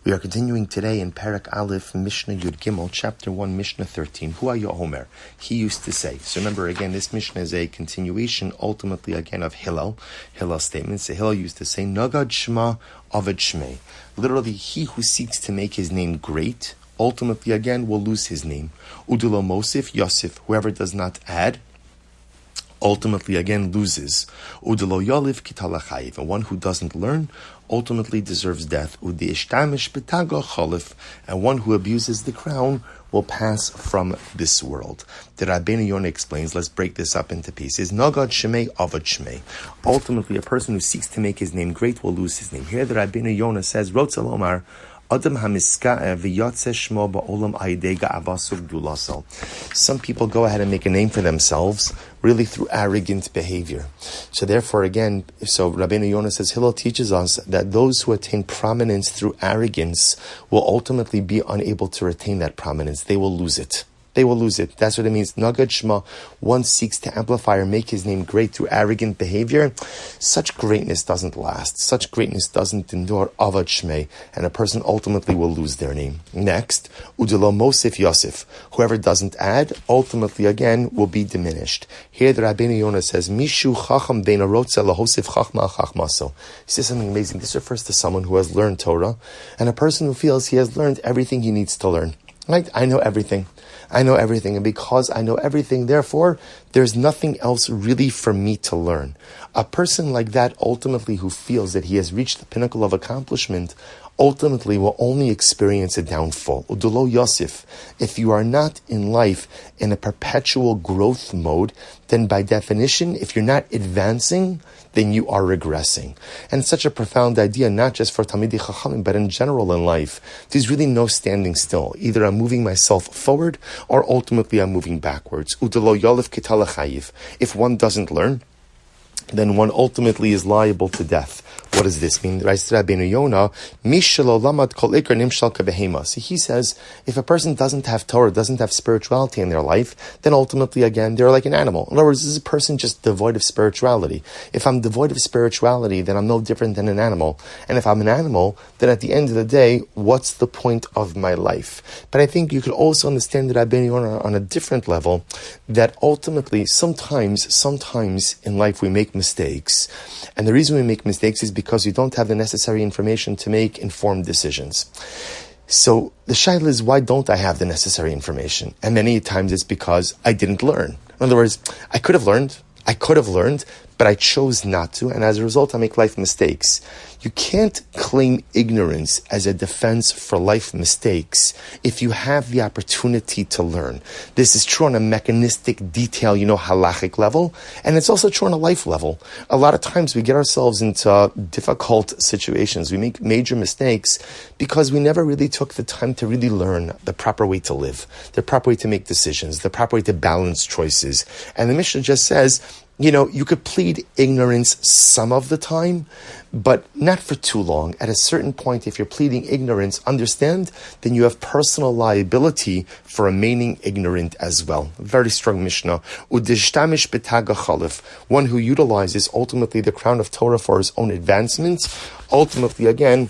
We are continuing today in Parak Aleph, Mishna Yud Gimel, Chapter 1, Mishna 13. Hu haya omer? He used to say. So remember, again, this Mishna is a continuation, ultimately, again, of Hillel's statements. So Hillel used to say, Nagad Shema Avad Shmei. Literally, he who seeks to make his name great, ultimately, again, will lose his name. Udulo Mosif Yosef, whoever does not add, ultimately again loses. Udelo yoliv kitalachayiv, and one who doesn't learn ultimately deserves death. Udi ishtamish betaga cholif, and one who abuses the crown will pass from this world. The Rabbeinu Yonah explains, let's break this up into pieces. Nagad shemei avad shmei. Ultimately, a person who seeks to make his name great will lose his name. Here the Rabbeinu Yonah says, Rotzel Omar, Adam hamiska'eh v'yatze shmo ba'olam aidega avasuk dulasal. Some people go ahead and make a name for themselves, really through arrogant behavior. So therefore, again, Rabbeinu Yonah says, Hillel teaches us that those who attain prominence through arrogance will ultimately be unable to retain that prominence. They will lose it. They will lose it. That's what it means. Nagad Shema, one seeks to amplify or make his name great through arrogant behavior. Such greatness doesn't last. Such greatness doesn't endure. Avad Shmei, and a person ultimately will lose their name. Next, Udelo Mosif Yosef. Whoever doesn't add, ultimately again will be diminished. Here the Rabbeinu Yonah says, Mishu Chacham Bein Arotze Lahosif Chachma Chachmaso. He says something amazing. This refers to someone who has learned Torah, and a person who feels he has learned everything he needs to learn. Right? I know everything. And because I know everything, therefore, there's nothing else really for me to learn. A person like that, ultimately, who feels that he has reached the pinnacle of accomplishment, ultimately will only experience a downfall. Udulo Yosef, if you are not in life in a perpetual growth mode, then by definition, if you're not advancing, then you are regressing. And it's such a profound idea, not just for Talmidei Chachamim, but in general in life. There's really no standing still. Either I'm moving myself forward, or ultimately I'm moving backwards. Udulo Yoliv Kitalachayiv. If one doesn't learn, then one ultimately is liable to death. What does this mean? Rabbeinu Yonah, so he says, if a person doesn't have Torah, doesn't have spirituality in their life, then ultimately, again, they're like an animal. In other words, this is a person just devoid of spirituality. If I'm devoid of spirituality, then I'm no different than an animal. And if I'm an animal, then at the end of the day, what's the point of my life? But I think you could also understand that Rabbeinu Yonah on a different level, that ultimately, sometimes in life we make mistakes. And the reason we make mistakes is because you don't have the necessary information to make informed decisions. So the shaila is, why don't I have the necessary information? And many times it's because I didn't learn. In other words, I could have learned, but I chose not to, and as a result I make life mistakes. You can't claim ignorance as a defense for life mistakes if you have the opportunity to learn. This is true on a mechanistic, detail, halachic level, and it's also true on a life level. A lot of times we get ourselves into difficult situations. We make major mistakes because we never really took the time to really learn the proper way to live, the proper way to make decisions, the proper way to balance choices. And the Mishna just says, you could plead ignorance some of the time, but not for too long. At a certain point, if you're pleading ignorance, understand, then you have personal liability for remaining ignorant as well. Very strong Mishnah. Udishtamish betaga chalif. One who utilizes ultimately the crown of Torah for his own advancements, ultimately, again,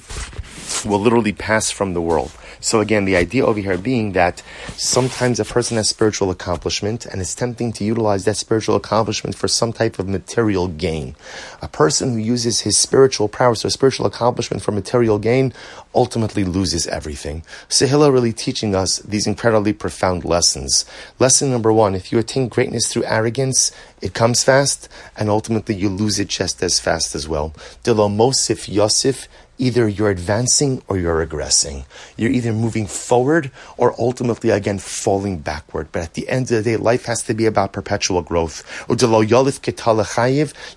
will literally pass from the world. So again, the idea over here being that sometimes a person has spiritual accomplishment and is tempting to utilize that spiritual accomplishment for some type of material gain. A person who uses his spiritual prowess or spiritual accomplishment for material gain ultimately loses everything. So Hillel really teaching us these incredibly profound lessons. Lesson number 1, if you attain greatness through arrogance, it comes fast, and ultimately you lose it just as fast as well. Delo Mosif Yosef, either you're advancing or you're regressing. You're either moving forward or ultimately, again, falling backward. But at the end of the day, life has to be about perpetual growth. You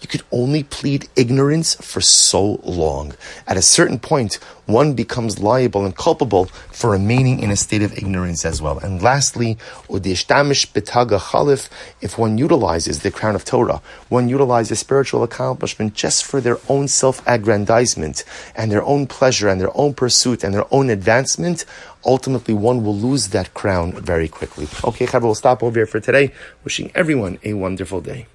could only plead ignorance for so long. At a certain point, one becomes liable and culpable for remaining in a state of ignorance as well. And lastly, if one utilizes the crown of Torah, one utilizes spiritual accomplishment just for their own self-aggrandizement and their own pleasure and their own pursuit and their own advancement, ultimately one will lose that crown very quickly. Okay, we'll stop over here for today. Wishing everyone a wonderful day.